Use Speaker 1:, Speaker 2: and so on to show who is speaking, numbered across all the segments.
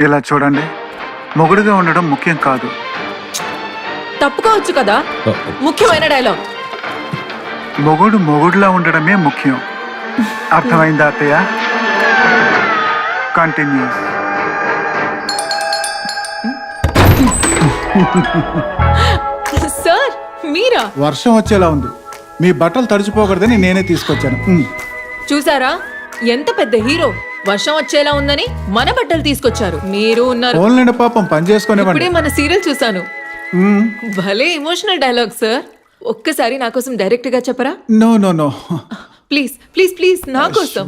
Speaker 1: ఇలా చూడండి, మొగుడుగా ఉండడం ముఖ్యం కాదు.
Speaker 2: తప్పుకోవచ్చు కదా, ముఖ్యమైన డైలాగ్.
Speaker 1: మొగుడు మొగుడులా ఉండడమే ముఖ్యం. అర్థమైందా అత్తయ్య? కంటిన్యూస్.
Speaker 2: సార్ మీరా?
Speaker 3: వర్షం వచ్చేలా ఉంది, మీ బట్టలు తడిచిపోకూడదని నేనే తీసుకొచ్చాను.
Speaker 2: చూసారా ఎంత పెద్ద హీరో, వర్షం వచ్చేలా ఉందని మన బట్టలు తీసుకొచ్చారు. మీరు ఉన్నారు.
Speaker 3: ఓన్లైన పాపం పని చేసుకునేవాడి.
Speaker 2: ఇప్పుడే మన సీరియల్ చూసాను. భలే ఎమోషనల్ డైలాగ్ సార్. ఒక్కసారి నా కోసం డైరెక్ట్ గా చెప్పరా?
Speaker 3: No no no,
Speaker 2: please please please నా కోసం.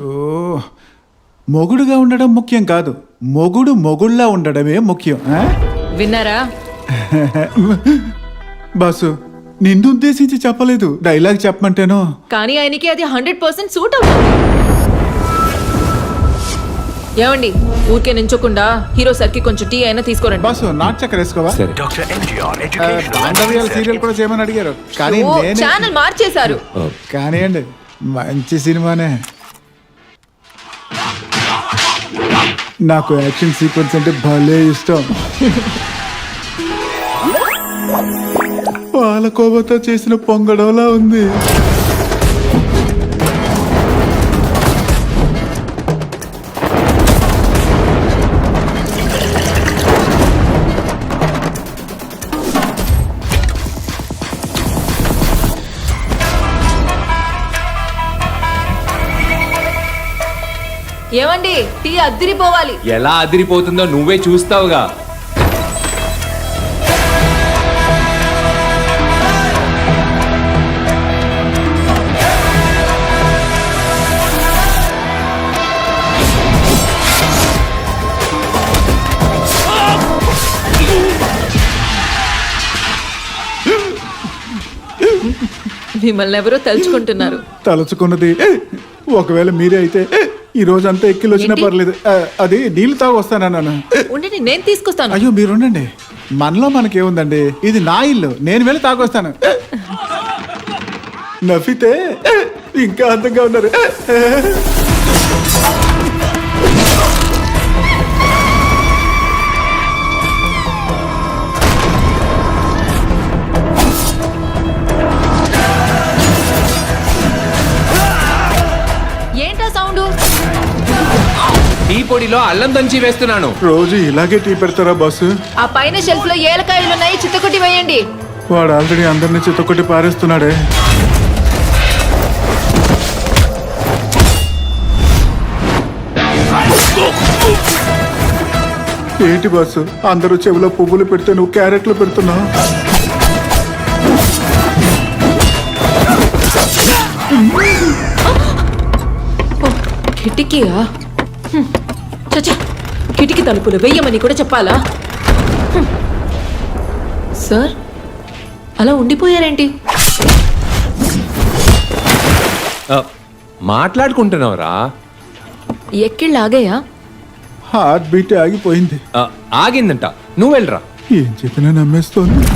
Speaker 3: మొగుడుగా ఉండడం ముఖ్యం కాదు, మొగుడు మొగుళ్ళా ఉండడమే ముఖ్యం.
Speaker 2: విన్నారా?
Speaker 3: బాసు, నిన్ను ఉద్దేశించి చెప్పలేదు, డైలాగ్ చెప్పమంటేనో.
Speaker 2: కానీ ఆయనకి అది 100% సూట్ అవుతుంది. ఏమండి, ఊరికే నించోకుండా హీరో సార్ కి కొంచెం టీ అయినా తీసుకోరండి.
Speaker 3: బాసు, నాటు చక్కెర వేసుకోవా? బాంధవ్యాల సీరియల్ కూడా చేయమని అడిగారు, కానీ
Speaker 2: ఛానల్ మార్చేశారు.
Speaker 3: కానివ్వండి, మంచి సినిమానే. నాకు యాక్షన్ సీక్వెన్స్ అంటే భలే ఇష్టం. పాలకోవతో చేసిన పొంగడంలా ఉంది.
Speaker 2: ఏమండి, టీ అద్దిరిపోవాలి.
Speaker 4: ఎలా అదిరిపోతుందో నువ్వే చూస్తావుగా.
Speaker 2: మిమ్మల్ని ఎవరో తలుచుకుంటున్నారు.
Speaker 3: తలుచుకున్నది ఒకవేళ మీరే అయితే ఈ రోజు అంతా ఎక్కిలు వచ్చినా పర్లేదు. అది నీళ్ళు తాగు వస్తానన్నాను.
Speaker 2: ఉండండి, నేను తీసుకొస్తాను.
Speaker 3: అయ్యో మీరు ఉండండి, మనలో మనకేముందండి, ఇది నా ఇల్లు, నేను వెళ్ళి తాగొస్తాను. నవ్వితే ఇంకా అందంగా ఉన్నారు.
Speaker 2: ఏంటా సౌండ్?
Speaker 4: టీ పొడిలో అల్లం దంచి వేస్తున్నాను.
Speaker 3: రోజు ఇలాగే టీ పెడతారా బాసు?
Speaker 2: ఆ పైన షెల్ఫ్ లో ఏలకాయలు ఉన్నాయి, చిత్తకొట్టి వేయండి.
Speaker 3: వాడు ఆల్రెడీ అందరినీ చిత్తకొట్టి పారేస్తున్నాడే. ఏంటి బాసు, అందరూ చెవిలో పువ్వులు పెడితే నువ్వు క్యారెట్లు పెడుతున్నావు?
Speaker 2: కిటికీయా? చచ్చా, కిటికీ తలుపులు వెయ్యమని కూడా చెప్పాలా? సార్, అలా ఉండిపోయారేంటి?
Speaker 4: మాట్లాడుకుంటున్నావురా?
Speaker 2: ఎక్కిళ్ళాగాయా?
Speaker 3: హార్ట్ బీట్ ఆగిపోయింది.
Speaker 4: ఆగిందంట, నువ్వు వెళ్ళరా.
Speaker 3: ఏం చెప్పినా నమ్మేస్తోంది.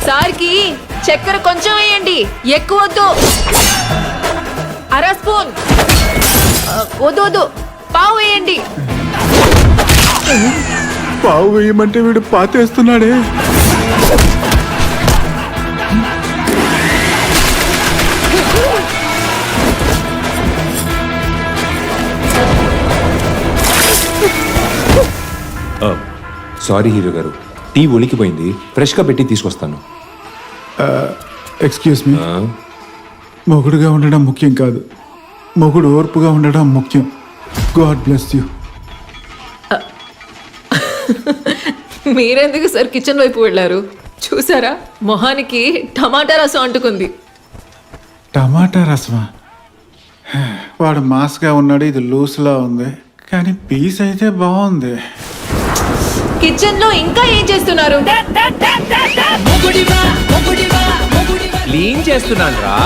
Speaker 2: సార్కి చక్కెర కొంచెం వేయండి, ఎక్కువ వద్దు. అర స్పూన్. వద్దు వద్దు, పావు వేయండి.
Speaker 3: పావు వేయమంటే వీడు పాతేస్తున్నాడే.
Speaker 4: సారీ హీరో గారు, టీ ఒలికిపోయింది, ఫ్రెష్గా పెట్టి తీసుకొస్తాను.
Speaker 3: ఎక్స్క్యూజ్ మీ, మొగుడుగా ఉండడం ముఖ్యం కాదు, మొగుడు ఓర్పుగా ఉండడం ముఖ్యం. God bless you.
Speaker 2: మీరెందుకు సార్ కిచెన్ వైపు వెళ్ళారు? చూసారా, మొహానికి టమాటా రసం అంటుకుంది.
Speaker 3: టమాటా రసమా? వాడు మాస్గా ఉన్నాడు, ఇది లూస్లా ఉంది, కానీ పీస్ అయితే బాగుంది.
Speaker 2: కిచెన్ లో ఇంకా ఏం చేస్తున్నారు?
Speaker 4: క్లీన్ చేస్తున్నాను రా.